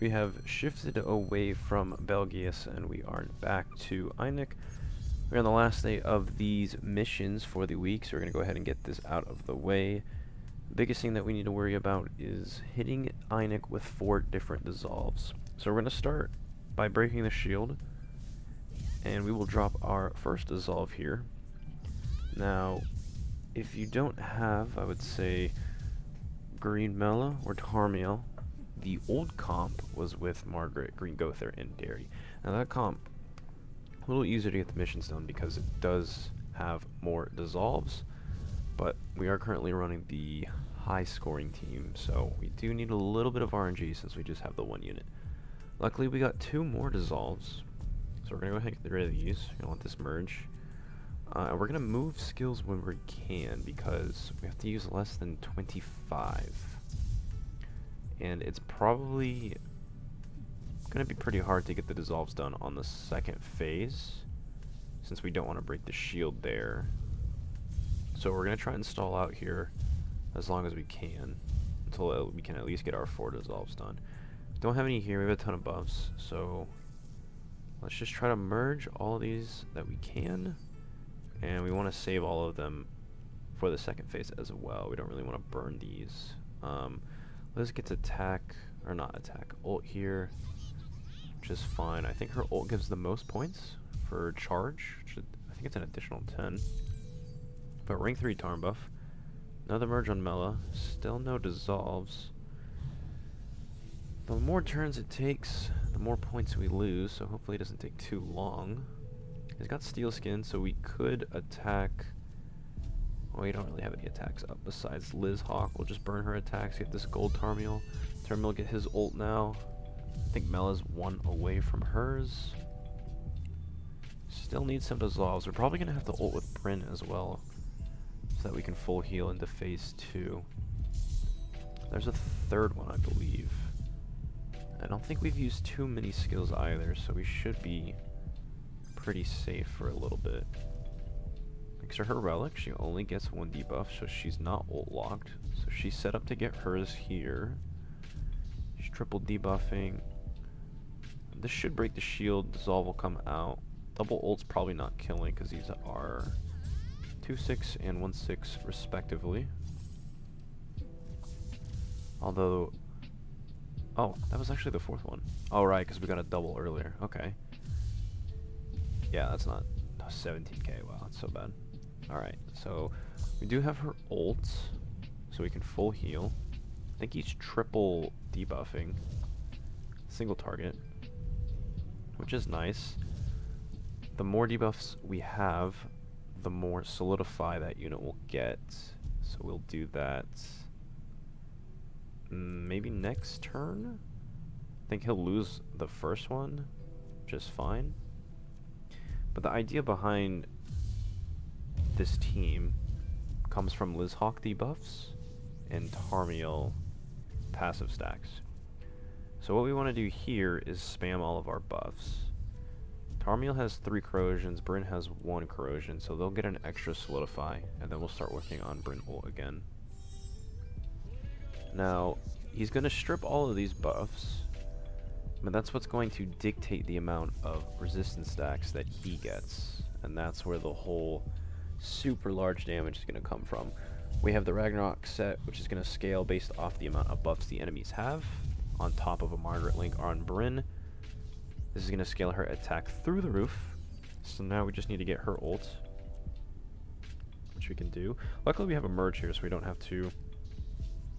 We have shifted away from Belgius and we are back to Einek. We're on the last day of these missions for the week, so we're going to go ahead and get this out of the way. The biggest thing that we need to worry about is hitting Einek with 4 different dissolves. So we're going to start by breaking the shield, and we will drop our first dissolve here. Now, if you don't have, I would say, Green Mela or Tarmiel, the old comp was with Margaret, Green Gother, and Derry. Now that comp, a little easier to get the missions done because it does have more dissolves, but we are currently running the high scoring team, so we do need a little bit of RNG since we just have the 1 unit. Luckily we got 2 more dissolves, so we're going to go ahead and get rid of these. We're going to let this merge. And we're going to move skills when we can because we have to use less than 25. And it's probably going to be pretty hard to get the dissolves done on the second phase since we don't want to break the shield there. So we're going to try and stall out here as long as we can until we can at least get our 4 dissolves done. Don't have any here, we have a ton of buffs, so let's just try to merge all of these that we can, and we want to save all of them for the second phase as well. We don't really want to burn these. Liz gets attack, or not attack, ult here, which is fine. I think her ult gives the most points for charge, which I think it's an additional 10. But rank 3 Tarn buff. Another merge on Mela. Still no dissolves. The more turns it takes, the more points we lose, so hopefully it doesn't take too long. He's got steel skin, so we could attack. Well, we don't really have any attacks up besides Liz Hawk. We'll just burn her attacks, get this gold Tarmiel. Tarmiel get his ult now. I think Mela's 1 away from hers. Still need some dissolves. We're probably going to have to ult with Bryn as well, so that we can full heal into phase 2. There's a third one, I believe. I don't think we've used too many skills either, so we should be pretty safe for a little bit. Thanks to her relic, she only gets 1 debuff, so she's not ult locked. So she's set up to get hers here. She's triple debuffing. This should break the shield. Dissolve will come out. Double ult's probably not killing because these are 2-6 and 1-6 respectively. Although, oh, that was actually the 4th one. Oh right, because we got a double earlier. Okay. Yeah, that's not 17k. Wow, that's so bad. Alright, so we do have her ult, so we can full heal. I think he's triple debuffing. Single target, which is nice. The more debuffs we have, the more solidify that unit will get. So we'll do that maybe next turn? I think he'll lose the first one just fine. But the idea behind this team comes from Liz Hawk debuffs and Tarmiel passive stacks. So what we want to do here is spam all of our buffs. Tarmiel has 3 corrosions, Bryn has 1 corrosion, so they'll get an extra solidify, and then we'll start working on Bryn ult again. Now, he's going to strip all of these buffs, but that's what's going to dictate the amount of resistance stacks that he gets, and that's where the whole super large damage is going to come from. We have the Ragnarok set, which is going to scale based off the amount of buffs the enemies have, on top of a Margaret link on Bryn. This is going to scale her attack through the roof, so now we just need to get her ult, which we can do. Luckily we have a merge here, so we don't have to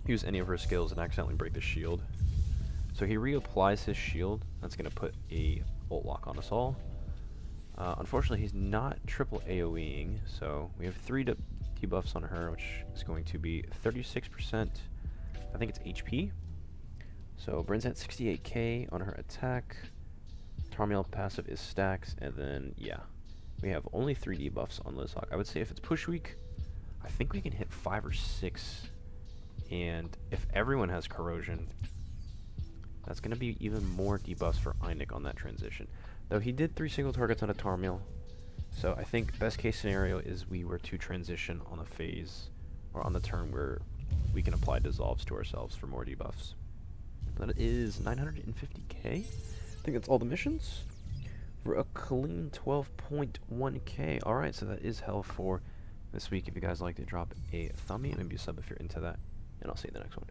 use any of her skills and accidentally break the shield. So he reapplies his shield. That's going to put a ult lock on us all. Unfortunately, he's not triple AoEing, so we have 3 debuffs on her, which is going to be 36%, I think it's HP. So Bryn's at 68k on her attack. Tarmiel passive is stacks, and then, yeah, we have only 3 debuffs on Liz Hawk. I would say if it's push week, I think we can hit 5 or 6, and if everyone has corrosion, that's going to be even more debuffs for Einek on that transition. Though he did 3 single targets on a Tarmiel, so I think best case scenario is we were to transition on a phase, or on the turn where we can apply dissolves to ourselves for more debuffs. That is 950k. I think that's all the missions for a clean 12.1k. Alright, so that is hell for this week. If you guys liked it, drop a thumbie, maybe a sub if you're into that, and I'll see you in the next one.